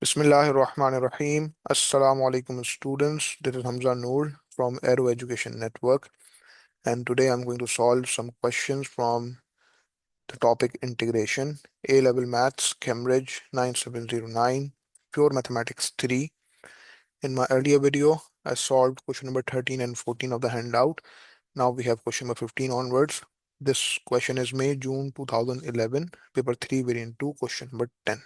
Bismillahirrahmanirrahim. Assalamu alaikum students. This is Hamza Noor from Aero Education Network, and today I'm going to solve some questions from the topic integration, A-level maths, Cambridge 9709, pure mathematics 3. In my earlier video, I solved question number 13 and 14 of the handout. Now we have question number 15 onwards. This question is May, June 2011, paper 3, variant 2, question number 10.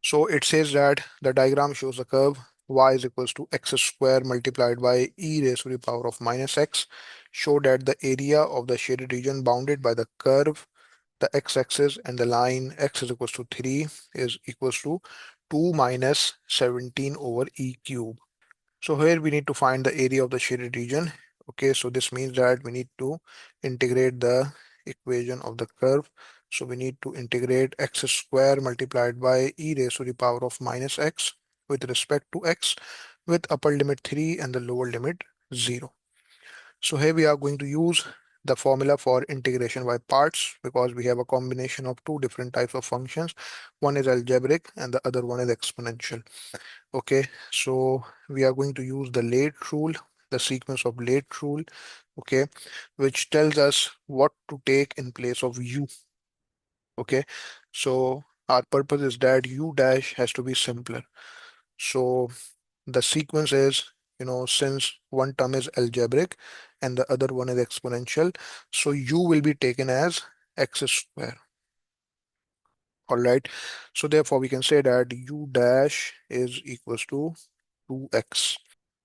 So it says that the diagram shows a curve y is equals to x square multiplied by e raised to the power of minus x. Show that the area of the shaded region bounded by the curve, the x-axis, and the line x is equals to 3 is equals to 2 minus 17 over e cube. So here we need to find the area of the shaded region. Okay, so this means that we need to integrate the equation of the curve. So we need to integrate x square multiplied by e raised to the power of minus x with respect to x with upper limit 3 and the lower limit 0. So here we are going to use the formula for integration by parts because we have a combination of two different types of functions. One is algebraic and the other one is exponential. Okay, so we are going to use the late rule, the sequence of late rule, okay, which tells us what to take in place of u. Okay, so our purpose is that u dash has to be simpler. So the sequence is, since one term is algebraic and the other one is exponential, so u will be taken as x square. All right, so therefore we can say that u dash is equals to 2x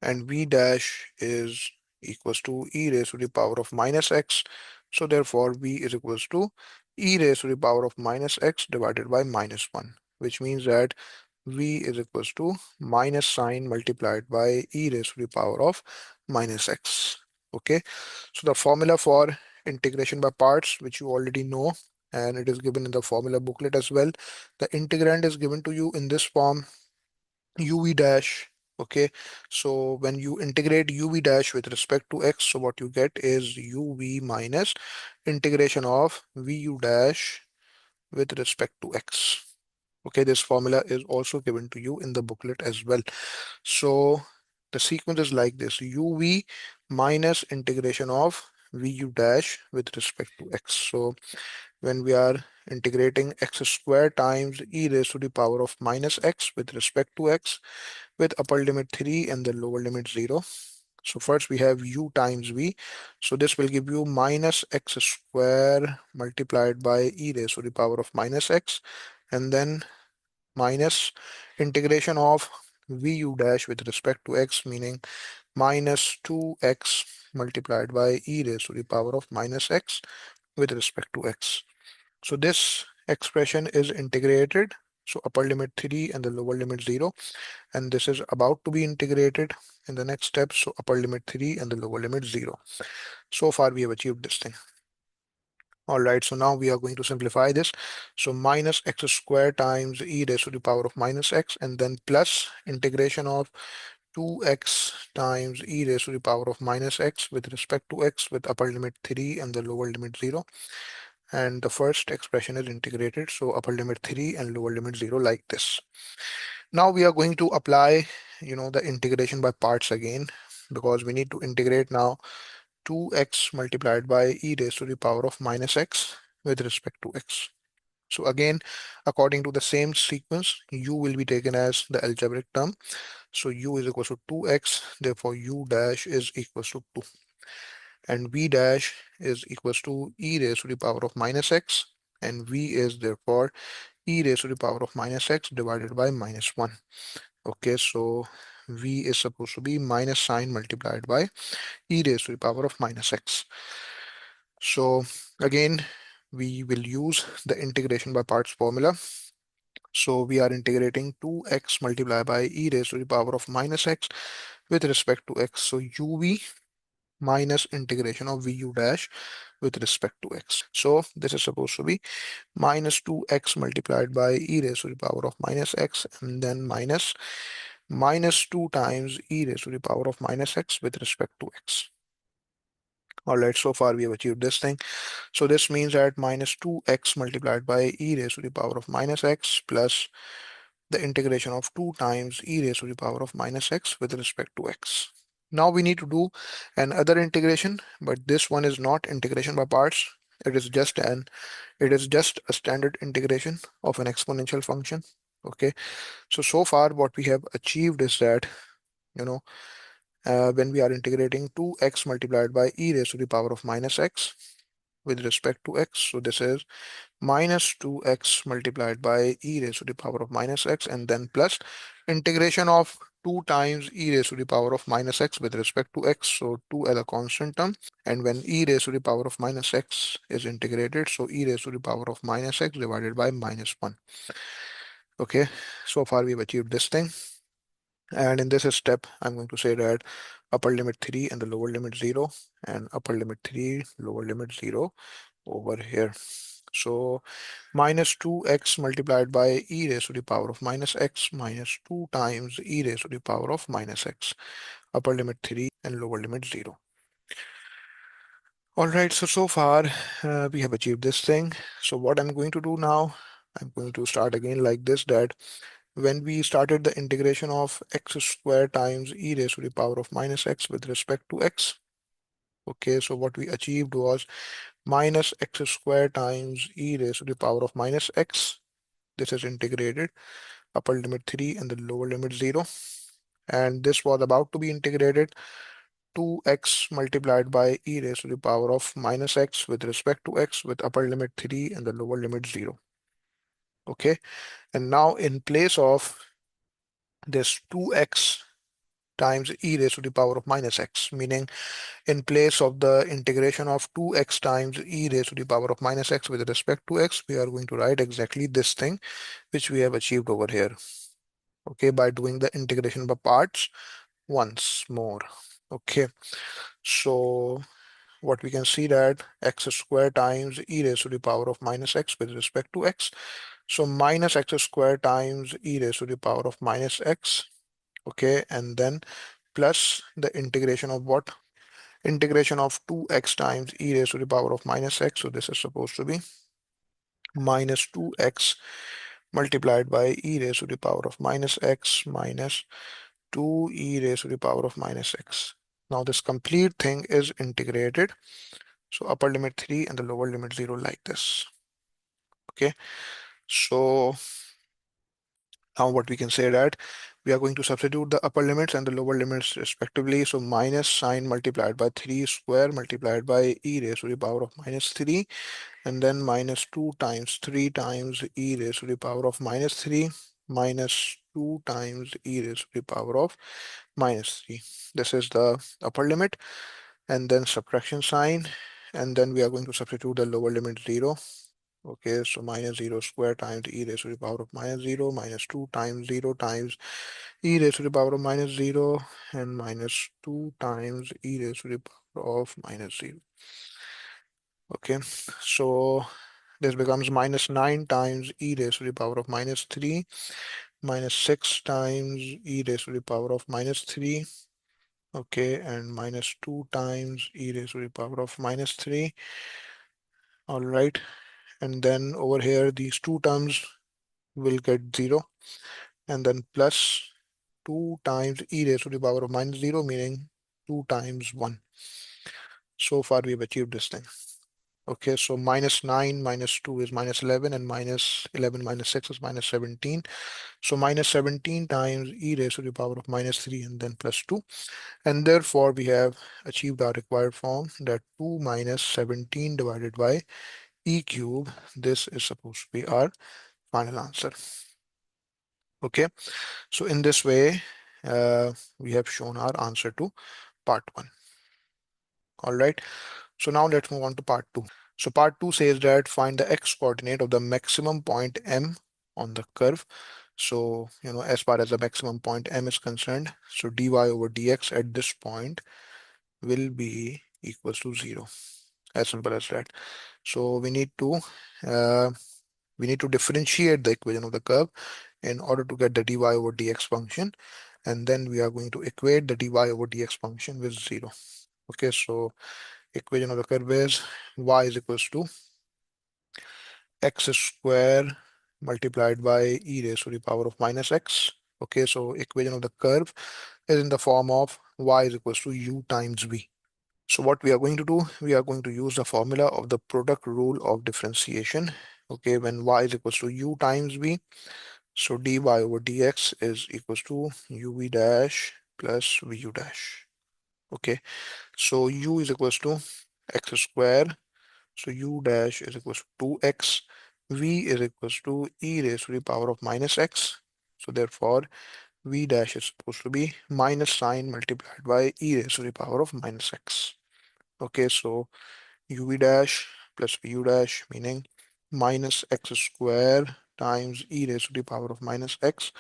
and v dash is equals to e raised to the power of minus x. So therefore v is equals to e raised to the power of minus x divided by minus 1, which means that v is equals to minus sign multiplied by e raised to the power of minus x. Okay, so the formula for integration by parts, which you already know, and it is given in the formula booklet as well. The integrand is given to you in this form, uv dash. Okay, so when you integrate uv dash with respect to x, so what you get is uv minus integration of vu dash with respect to x. Okay, this formula is also given to you in the booklet as well. So the sequence is like this: uv minus integration of vu dash with respect to x. So when we are integrating x squared times e raised to the power of minus x with respect to x with upper limit 3 and the lower limit 0. So first we have u times v. So this will give you minus x square multiplied by e raised to the power of minus x, and then minus integration of vu dash with respect to x, meaning minus 2x multiplied by e raised to the power of minus x with respect to x. So this expression is integrated. So upper limit 3 and the lower limit 0. And this is about to be integrated in the next step. So upper limit 3 and the lower limit 0. So far we have achieved this thing. All right, so now we are going to simplify this. So minus x squared times e raised to the power of minus x, and then plus integration of 2x times e raised to the power of minus x with respect to x with upper limit 3 and the lower limit 0. And the first expression is integrated, so upper limit 3 and lower limit 0 like this. Now we are going to apply, the integration by parts again, because we need to integrate now 2x multiplied by e raised to the power of minus x with respect to x. So again, according to the same sequence, u will be taken as the algebraic term. So u is equal to 2x, therefore u dash is equals to 2. And v dash is equals to e raised to the power of minus x, and v is therefore e raised to the power of minus x divided by minus 1. Okay, so v is supposed to be minus sign multiplied by e raised to the power of minus x. So again, we will use the integration by parts formula. So we are integrating 2x multiplied by e raised to the power of minus x with respect to x. So uv minus integration of vu dash with respect to x. So this is supposed to be minus 2x multiplied by e raised to the power of minus x, and then minus 2 times e raised to the power of minus x with respect to x. All right, so far we have achieved this thing. So this means that minus 2x multiplied by e raised to the power of minus x plus the integration of 2 times e raised to the power of minus x with respect to x. Now we need to do another integration, but this one is not integration by parts. It is just a standard integration of an exponential function. Okay, so far what we have achieved is that, you know, when we are integrating 2x multiplied by e raised to the power of minus x with respect to x. So this is minus 2x multiplied by e raised to the power of minus x, and then plus integration of 2 times e raised to the power of minus x with respect to x. So 2 as a constant term, and when e raised to the power of minus x is integrated, so e raised to the power of minus x divided by minus 1. Okay, so far we've achieved this thing. And in this step, I'm going to say that upper limit 3 and the lower limit 0, and upper limit 3, lower limit 0 over here. So minus 2x multiplied by e raised to the power of minus x minus 2 times e raised to the power of minus x, upper limit 3 and lower limit 0. All right, so far we have achieved this thing. So what I'm going to do now, I'm going to start again like this, that when we started the integration of x squared times e raised to the power of minus x with respect to x. Okay, so what we achieved was minus x squared times e raised to the power of minus x. This is integrated, upper limit 3 and the lower limit 0. And this was about to be integrated 2x multiplied by e raised to the power of minus x with respect to x with upper limit 3 and the lower limit 0. Okay, and now in place of this 2x times e raised to the power of minus x, meaning in place of the integration of 2x times e raised to the power of minus x with respect to x, we are going to write exactly this thing which we have achieved over here. Okay, by doing the integration by parts once more. Okay, so what we can see that x squared times e raised to the power of minus x with respect to x. So minus x squared times e raised to the power of minus x. Okay, and then plus the integration of what? Integration of 2x times e raised to the power of minus x. So this is supposed to be minus 2x multiplied by e raised to the power of minus x minus 2e raised to the power of minus x. Now this complete thing is integrated. So upper limit 3 and the lower limit 0 like this. Okay, so now what we can say that we are going to substitute the upper limits and the lower limits respectively. So minus sign multiplied by 3 square multiplied by e raised to the power of minus 3, and then minus 2 times 3 times e raised to the power of minus 3 minus 2 times e raised to the power of minus 3. This is the upper limit, and then subtraction sign, and then we are going to substitute the lower limit 0. Okay, so minus 0 square times e raised to the power of minus 0 minus 2 times 0 times e raised to the power of minus 0 and minus 2 times e raised to the power of minus 0. Okay, so this becomes minus 9 times e raised to the power of minus 3 minus 6 times e raised to the power of minus 3. Okay, and minus 2 times e raised to the power of minus 3. All right, and then over here these two terms will get 0, and then plus 2 times e raised to the power of minus 0, meaning 2 times 1. So far we've achieved this thing. Okay, so minus 9 minus 2 is minus 11, and minus 11 minus 6 is minus 17. So minus 17 times e raised to the power of minus 3 and then plus 2. And therefore we have achieved our required form, that 2 minus 17 divided by e cube. This is supposed to be our final answer. Okay, so in this way, we have shown our answer to part 1. All right, so now let's move on to part 2. So part 2 says that find the x coordinate of the maximum point M on the curve. So, as far as the maximum point M is concerned, so dy over dx at this point will be equals to 0. As simple as that. So uh, we need to differentiate the equation of the curve in order to get the dy over dx function, and then we are going to equate the dy over dx function with 0. Okay, so equation of the curve is y is equals to x square multiplied by e raised to the power of minus x. Okay, so equation of the curve is in the form of y is equals to u times v. So what we are going to do, we are going to use the formula of the product rule of differentiation. Okay, when y is equals to u times v, so dy over dx is equals to uv dash plus vu dash. Okay, so u is equals to x square. So u dash is equals to 2x. V is equals to e raised to the power of minus x. So therefore, v dash is supposed to be minus sign multiplied by e raised to the power of minus x. Okay, so uv dash plus vu dash meaning minus x square times e raised to the power of minus x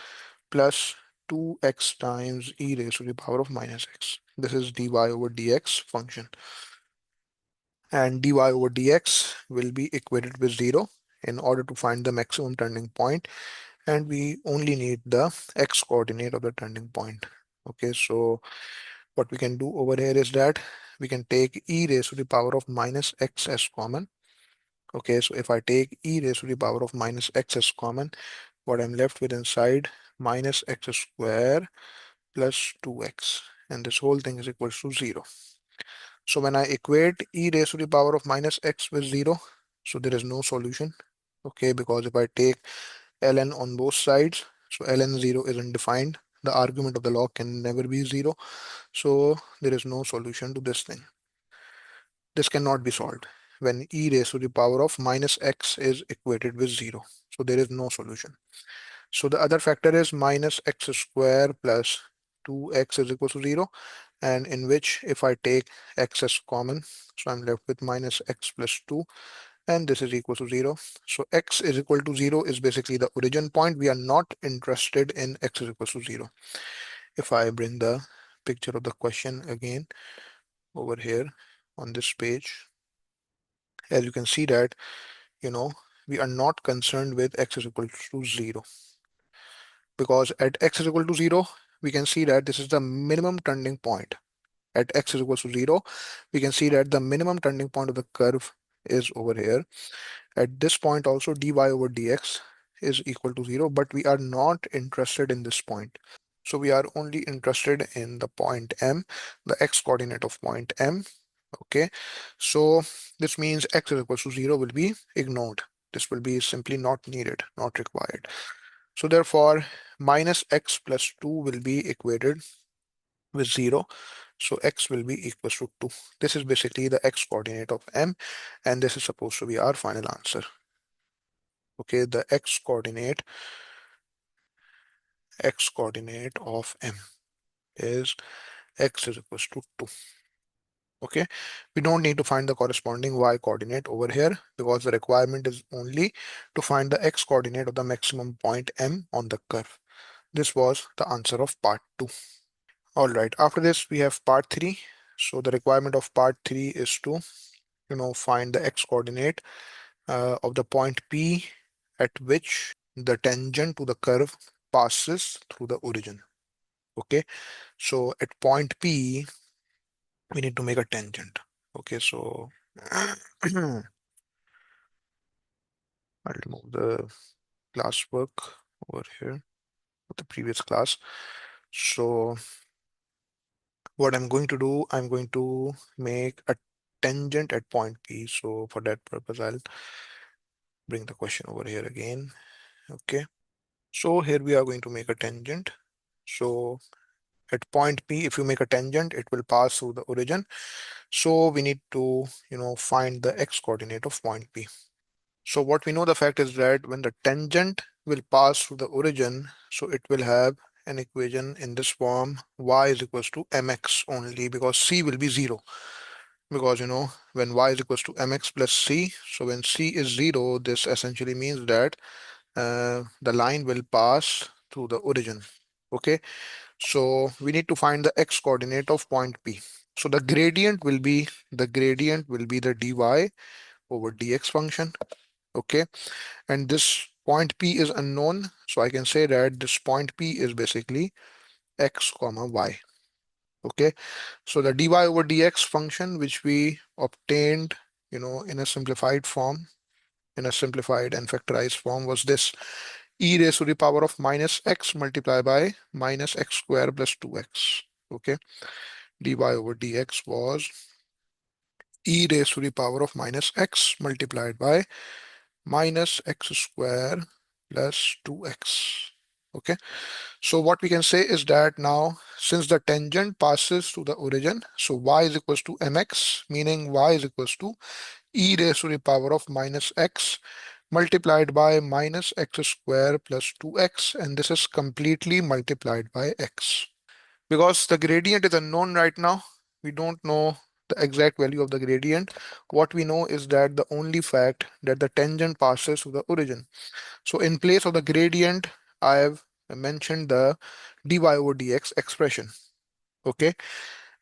plus 2x times e raised to the power of minus x. This is dy over dx function. And dy over dx will be equated with 0 in order to find the maximum turning point, and we only need the x coordinate of the turning point. Okay, so what we can do over here is that we can take e raised to the power of minus x as common. Okay, so if I take e raised to the power of minus x as common, what I'm left with inside minus x square plus 2x, and this whole thing is equal to 0. So when I equate e raised to the power of minus x with 0, so there is no solution. Okay, because if I take ln on both sides, so ln 0 isn't defined. The argument of the log can never be 0. So there is no solution to this thing. This cannot be solved when e raised to the power of minus x is equated with 0. So there is no solution. So the other factor is minus x square plus 2x is equal to 0, and in which if I take x as common, so I'm left with minus x plus 2, and this is equal to 0. So x is equal to 0 is basically the origin point. We are not interested in x is equal to 0. If I bring the picture of the question again over here on this page, as you can see that, we are not concerned with x is equal to 0, because at x is equal to 0, we can see that this is the minimum turning point. At x is equal to 0, we can see that the minimum turning point of the curve is over here. At this point also dy over dx is equal to 0, but we are not interested in this point. So we are only interested in the point M, the x coordinate of point M. Okay, so this means x is equal to 0 will be ignored. This will be simply not needed, not required. So therefore, minus x plus 2 will be equated with 0. So x will be equal to 2. This is basically the x coordinate of M, and this is supposed to be our final answer. Okay, the x coordinate of M is x is equal to 2. Okay, we don't need to find the corresponding y coordinate over here, because the requirement is only to find the x coordinate of the maximum point M on the curve. This was the answer of part 2. All right, after this we have part 3. So the requirement of part 3 is to find the x coordinate of the point P at which the tangent to the curve passes through the origin. Okay, so at point P we need to make a tangent. Okay, so I'll remove the classwork over here of the previous class. So what I'm going to do, I'm going to make a tangent at point P. So for that purpose, I'll bring the question over here again. Okay, so here we are going to make a tangent. So at point P, if you make a tangent, it will pass through the origin. So we need to, find the x coordinate of point P. So what we know the fact is that when the tangent will pass through the origin, so it will have an equation in this form, y is equals to mx only, because c will be 0. Because when y is equals to mx plus c, so when c is 0, this essentially means that the line will pass through the origin. Okay, so we need to find the x coordinate of point P. So the gradient will be the dy over dx function. Okay, and this point P is unknown, so I can say that this point P is basically x comma y. Okay, so the dy over dx function which we obtained in a simplified form in a simplified and factorized form was this: e raised to the power of minus x multiplied by minus x square plus 2x. Okay, dy over dx was e raised to the power of minus x multiplied by minus x square plus 2x. Okay, so what we can say is that now, since the tangent passes to the origin, so y is equals to mx, meaning y is equals to e raised to the power of minus x multiplied by minus x square plus 2x, and this is completely multiplied by x. Because the gradient is unknown right now, we don't know the exact value of the gradient. What we know is that the only fact that the tangent passes to the origin. So in place of the gradient, I have mentioned the dy over dx expression. Okay,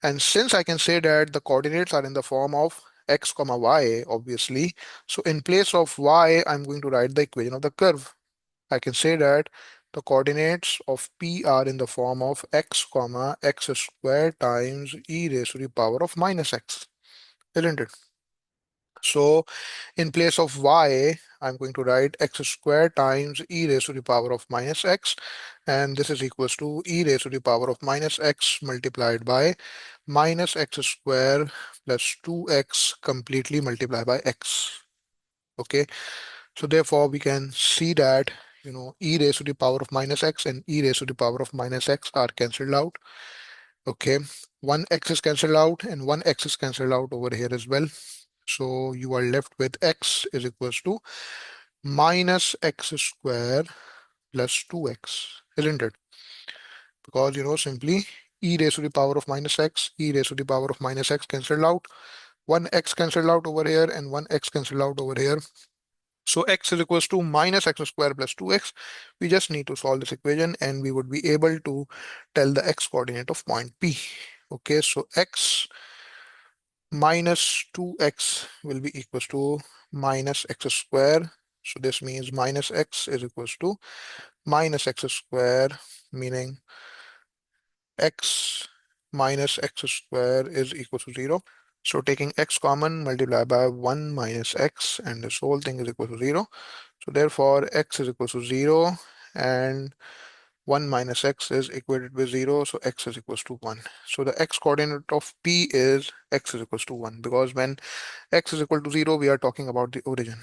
and since I can say that the coordinates are in the form of x comma y, obviously, so in place of y, I'm going to write the equation of the curve. I can say that the coordinates of P are in the form of x comma x squared times e raised to the power of minus x, isn't it? So in place of y, I'm going to write x squared times e raised to the power of minus x, and this is equals to e raised to the power of minus x multiplied by minus x squared plus 2x completely multiplied by x. Okay, so therefore we can see that e raised to the power of minus x and e raised to the power of minus x are cancelled out. Okay, one x is cancelled out and one x is cancelled out over here as well. So you are left with x is equals to minus x square plus 2x, isn't it? Because simply e raised to the power of minus x, e raised to the power of minus x cancelled out. One x cancelled out over here and one x cancelled out over here. So x is equals to minus x square plus 2x. We just need to solve this equation and we would be able to tell the x coordinate of point P. Okay, so x minus 2x will be equals to minus x square. So this means minus x is equals to minus x square, meaning x minus x square is equal to 0. So taking x common, multiply by 1 minus x, and this whole thing is equal to 0. So therefore x is equal to 0 and 1 minus x is equated with 0, so x is equals to 1. So the x coordinate of P is x is equals to 1, because when x is equal to 0, we are talking about the origin.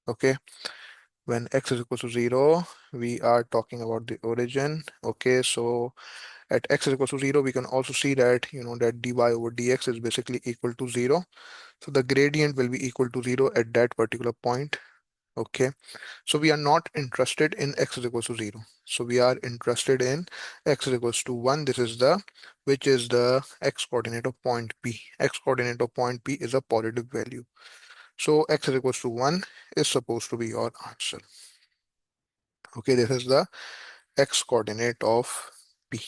Okay, when x is equal to 0, we are talking about the origin. Okay, so at x is equal to 0, we can also see that that dy over dx is basically equal to 0. So the gradient will be equal to 0 at that particular point. Okay, so we are not interested in x is equals to 0. So we are interested in x is equals to 1. This is which is the x coordinate of point P. X coordinate of point P is a positive value. So x is equals to 1 is supposed to be your answer. Okay, this is the x coordinate of P.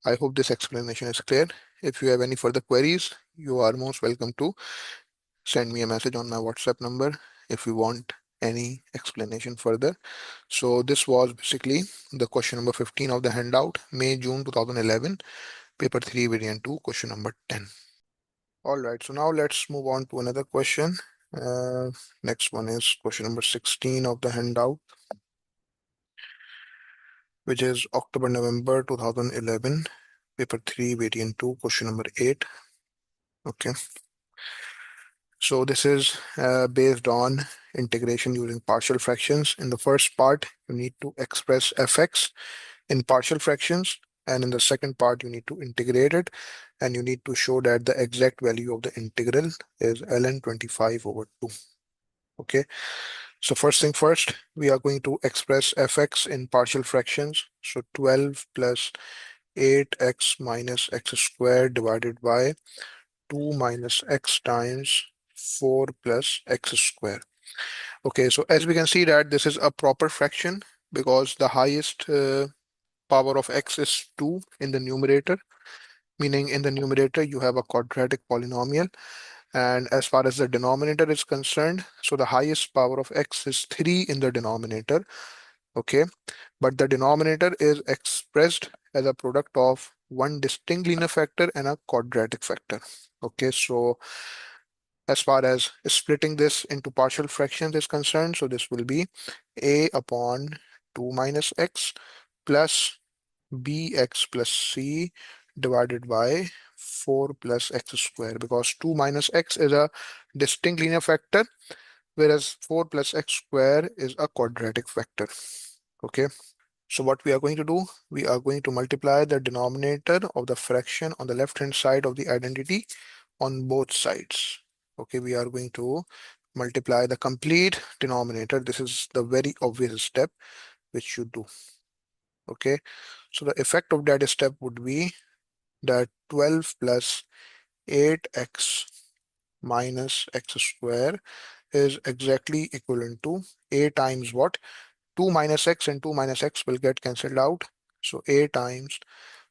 I hope this explanation is clear. If you have any further queries, you are most welcome to send me a message on my WhatsApp number if you want any explanation further. So this was basically the question number 15 of the handout, May-June 2011, paper 3 variant 2, question number 10. All right, so now let's move on to another question. Uh, Next one is question number 16 of the handout, which is October-November 2011, paper 3 variant 2, question number 8. Okay. So this is based on integration using partial fractions. In the first part, you need to express fx in partial fractions. And in the second part, you need to integrate it. And you need to show that the exact value of the integral is ln 25 over 2. Okay. So first thing first, we are going to express fx in partial fractions. So 12 plus 8x minus x squared divided by 2 minus x times 4 plus x square. Okay, so as we can see that this is a proper fraction because the highest power of x is 2 in the numerator, meaning in the numerator you have a quadratic polynomial. And as far as the denominator is concerned, so the highest power of x is 3 in the denominator. Okay, but the denominator is expressed as a product of one distinct linear factor and a quadratic factor. Okay, so as far as splitting this into partial fractions is concerned. So this will be a upon 2 minus x plus bx plus c divided by 4 plus x square, because 2 minus x is a distinct linear factor, whereas 4 plus x square is a quadratic factor. Okay. So what we are going to do, we are going to multiply the denominator of the fraction on the left hand side of the identity on both sides. Okay, we are going to multiply the complete denominator. This is the very obvious step which you do. Okay, so the effect of that step would be that 12 plus 8x minus x square is exactly equivalent to a times what? 2 minus x and 2 minus x will get cancelled out. So a times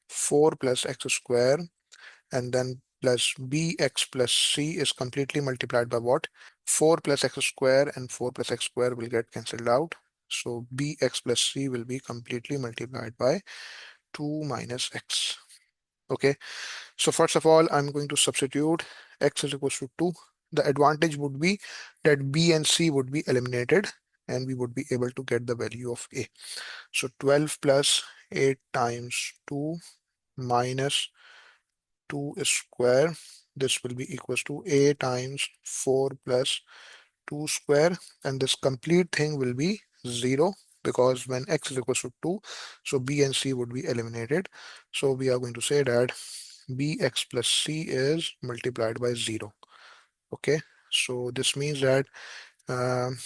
4 plus x square, and then plus bx plus c is completely multiplied by what? 4 plus x square, and 4 plus x square will get cancelled out. So bx plus c will be completely multiplied by 2 minus x. Okay, so first of all, I'm going to substitute x is equals to 2. The advantage would be that b and c would be eliminated and we would be able to get the value of a. So 12 plus 8 times 2 minus 2 square. This will be equals to a times 4 plus 2 square, and this complete thing will be 0, because when x is equals to 2, so b and c would be eliminated. So we are going to say that bx plus c is multiplied by 0. Okay, so this means that um,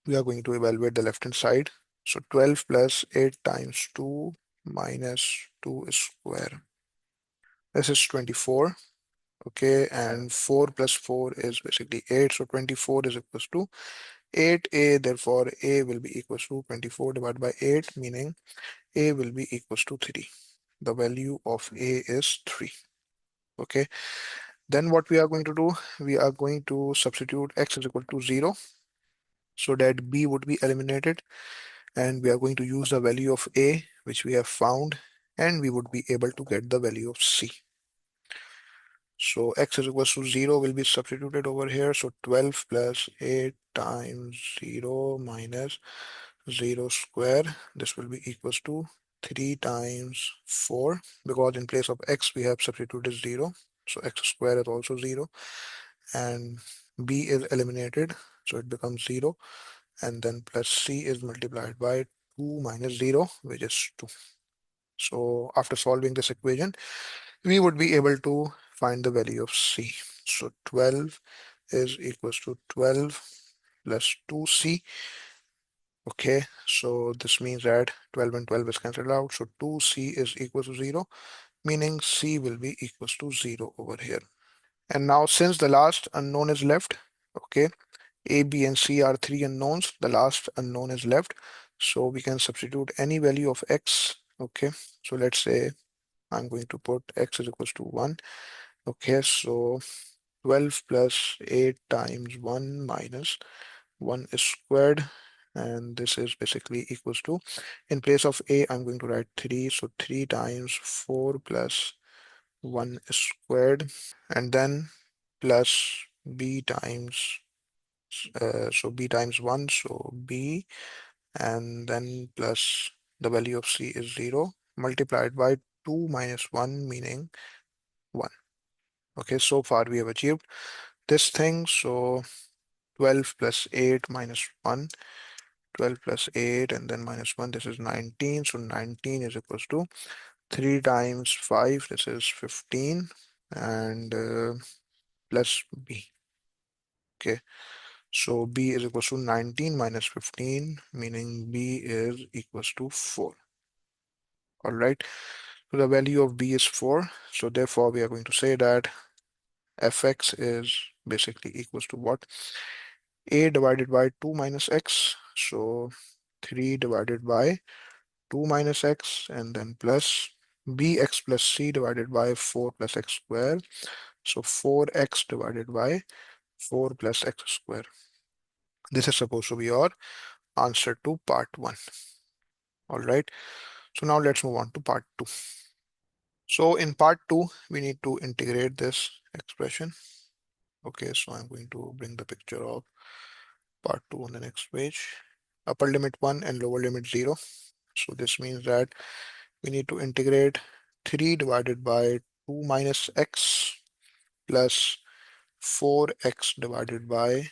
we are going to evaluate the left hand side. So 12 plus 8 times 2 minus 2 square. This is 24. Okay, and 4 plus 4 is basically 8. So 24 is equals to 8a. Therefore, a will be equals to 24 divided by 8, meaning a will be equals to 3. The value of a is 3. Okay, then what we are going to do, we are going to substitute x is equal to 0 so that b would be eliminated, and we are going to use the value of a which we have found, and we would be able to get the value of c. So x is equals to 0 will be substituted over here. So 12 plus 8 times 0 minus 0 square. This will be equals to 3 times 4, because in place of x we have substituted 0. So x square is also 0, and b is eliminated, so it becomes 0, and then plus c is multiplied by 2 minus 0, which is 2. So after solving this equation, we would be able to find the value of c. So 12 is equals to 12 plus 2c. Okay, so this means that 12 and 12 is cancelled out. So 2c is equal to 0, meaning c will be equals to 0 over here. And now since the last unknown is left, okay, a, b, and c are three unknowns. The last unknown is left. So we can substitute any value of x. Okay, so let's say I'm going to put x is equals to 1. Okay, so 12 plus 8 times 1 minus 1 is squared, and this is basically equals to, in place of a I'm going to write 3, so 3 times 4 plus 1 is squared, and then plus b times so b times 1, so b, and then plus the value of c is 0 multiplied by 2 minus 1, meaning 1. Okay, so far we have achieved this thing. So 12 plus 8 minus 1, 12 plus 8 and then minus 1, this is 19. So 19 is equals to 3 times 5, this is 15, and plus b. Okay, so b is equals to 19 minus 15, meaning b is equals to 4. All right, so the value of b is 4. So therefore we are going to say that fx is basically equals to what? A divided by 2 minus x. So 3 divided by 2 minus x, and then plus bx plus c divided by 4 plus x square. So 4x divided by 4 plus x square. This is supposed to be your answer to part 1. All right. So now let's move on to part 2. So in part 2, we need to integrate this expression. Okay, so I'm going to bring the picture of part 2 on the next page. Upper limit 1 and lower limit 0. So this means that we need to integrate 3 divided by 2 minus x plus 4x divided by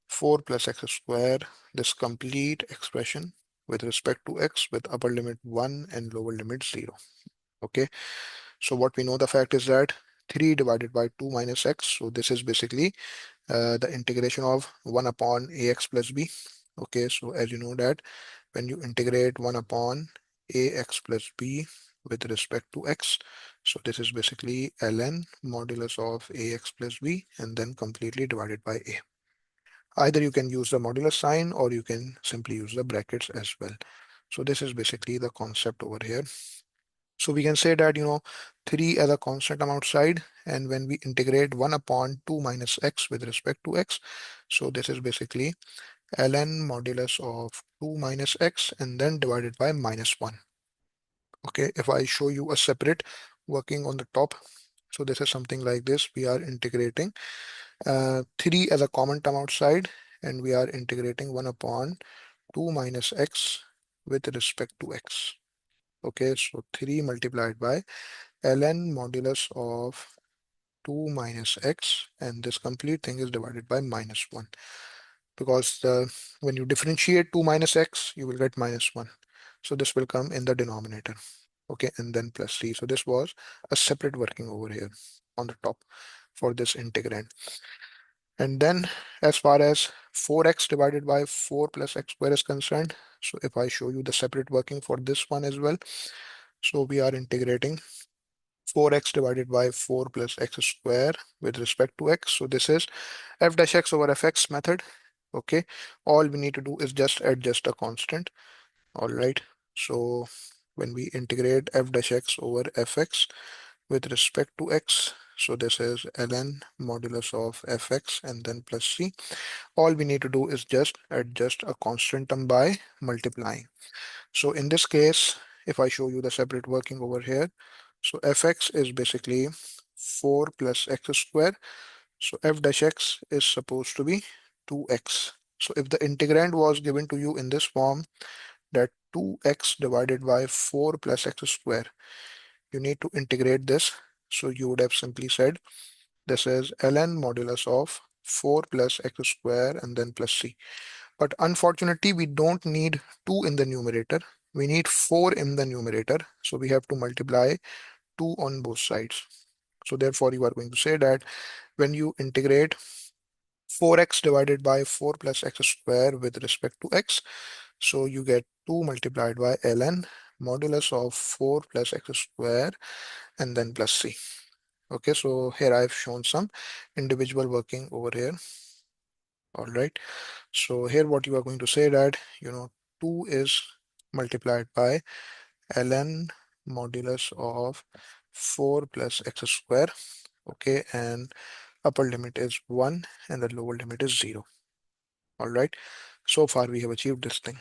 4 plus x square, this complete expression with respect to x with upper limit 1 and lower limit 0. Okay, so what we know the fact is that 3 divided by 2 minus x, so this is basically the integration of 1 upon ax plus b. Okay, so as you know that when you integrate 1 upon ax plus b with respect to x, so this is basically ln modulus of ax plus b and then completely divided by a. Either you can use the modulus sign or you can simply use the brackets as well. So this is basically the concept over here. So we can say that, 3 as a constant term outside, and when we integrate 1 upon 2 minus x with respect to x, so this is basically ln modulus of 2 minus x and then divided by minus 1. Okay, if I show you a separate working on the top, so this is something like this. We are integrating 3 as a common term outside, and we are integrating 1 upon 2 minus x with respect to x. Okay, so 3 multiplied by ln modulus of 2 minus x, and this complete thing is divided by minus 1, because when you differentiate 2 minus x, you will get minus 1. So this will come in the denominator. Okay, and then plus c. So this was a separate working over here on the top for this integrand. And then as far as 4x divided by 4 plus x square is concerned, so if I show you the separate working for this one as well, so we are integrating 4x divided by 4 plus x square with respect to x. So this is f dash x over fx method. Okay, all we need to do is just adjust a constant. All right, so when we integrate f dash x over fx with respect to x, so this is ln modulus of fx and then plus c. All we need to do is just adjust a constant term by multiplying. So in this case, if I show you the separate working over here, so fx is basically 4 plus x square. So f dash x is supposed to be 2x. So if the integrand was given to you in this form, that 2x divided by 4 plus x square, you need to integrate this. So you would have simply said this is ln modulus of 4 plus x square and then plus c. But unfortunately, we don't need 2 in the numerator. We need 4 in the numerator. So we have to multiply 2 on both sides. So therefore, you are going to say that when you integrate 4x divided by 4 plus x square with respect to x, so you get 2 multiplied by ln modulus of 4 plus x square and then plus c. Okay, so here I've shown some individual working over here. All right. So here what you are going to say that, 2 is multiplied by ln modulus of 4 plus x square. Okay, and upper limit is 1 and the lower limit is 0. All right. So far we have achieved this thing.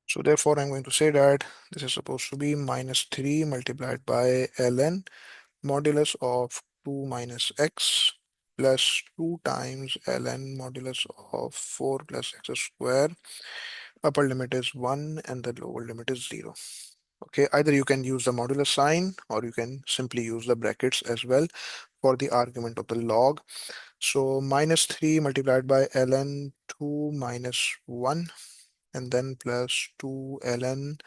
So therefore I'm going to say that this is supposed to be minus 3 multiplied by ln modulus of 2 minus x plus 2 times ln modulus of 4 plus x square. Upper limit is 1 and the lower limit is 0. Okay, either you can use the modulus sign or you can simply use the brackets as well for the argument of the log. So minus 3 multiplied by ln 2 minus 1 and then plus 2 ln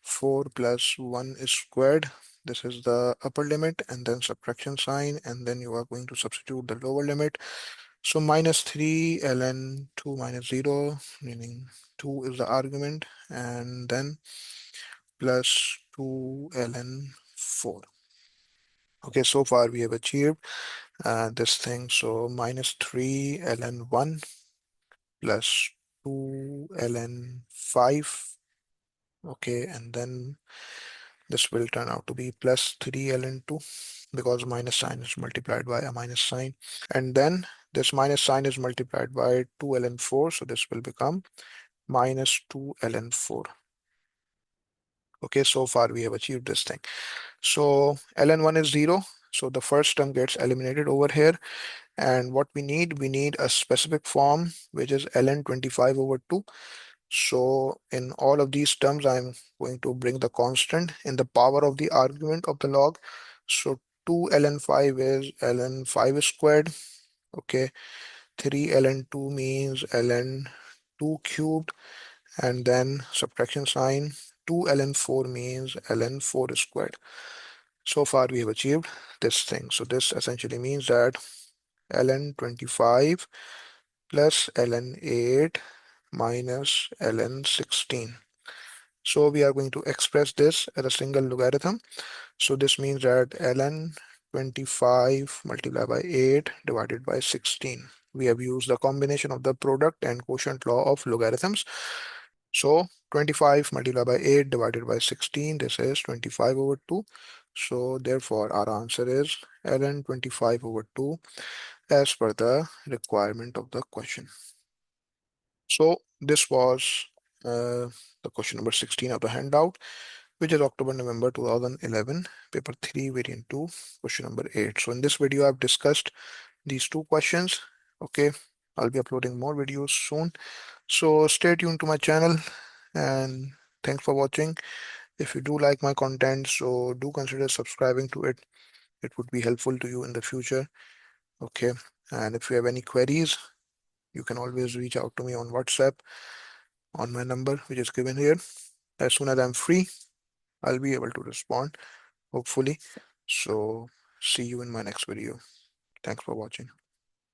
4 plus 1 is squared. This is the upper limit and then subtraction sign, and then you are going to substitute the lower limit. So minus 3 ln 2 minus 0, meaning 2 is the argument, and then plus 2 ln 4. Okay, so far we have achieved this thing. So minus 3 ln 1 plus 2 ln 5. Okay, and then this will turn out to be plus 3 ln 2 because minus sign is multiplied by a minus sign. And then this minus sign is multiplied by 2 ln 4. So this will become minus 2 ln 4. Okay, so far we have achieved this thing. So ln 1 is 0. So the first term gets eliminated over here. And what we need a specific form, which is ln 25 over 2. So in all of these terms, I'm going to bring the constant in the power of the argument of the log. So 2 ln 5 is ln 5 squared. Okay, 3 ln 2 means ln 2 cubed, and then subtraction sign. 2 ln 4 means ln 4 squared. So far we have achieved this thing. So this essentially means that ln 25 plus ln 8 minus ln 16. So we are going to express this as a single logarithm. So this means that ln 25 multiplied by 8 divided by 16. We have used the combination of the product and quotient law of logarithms. So 25 multiplied by 8 divided by 16, this is 25 over 2. So therefore our answer is ln 25 over 2 as per the requirement of the question. So this was the question number 16 of the handout, which is October-November 2011, paper 3, variant 2, question number 8. So in this video, I've discussed these two questions. Okay, I'll be uploading more videos soon. So stay tuned to my channel and thanks for watching. If you do like my content, so do consider subscribing to it. It would be helpful to you in the future. Okay, and if you have any queries, you can always reach out to me on WhatsApp on my number, which is given here. As soon as I'm free, I'll be able to respond, hopefully. So see you in my next video. Thanks for watching.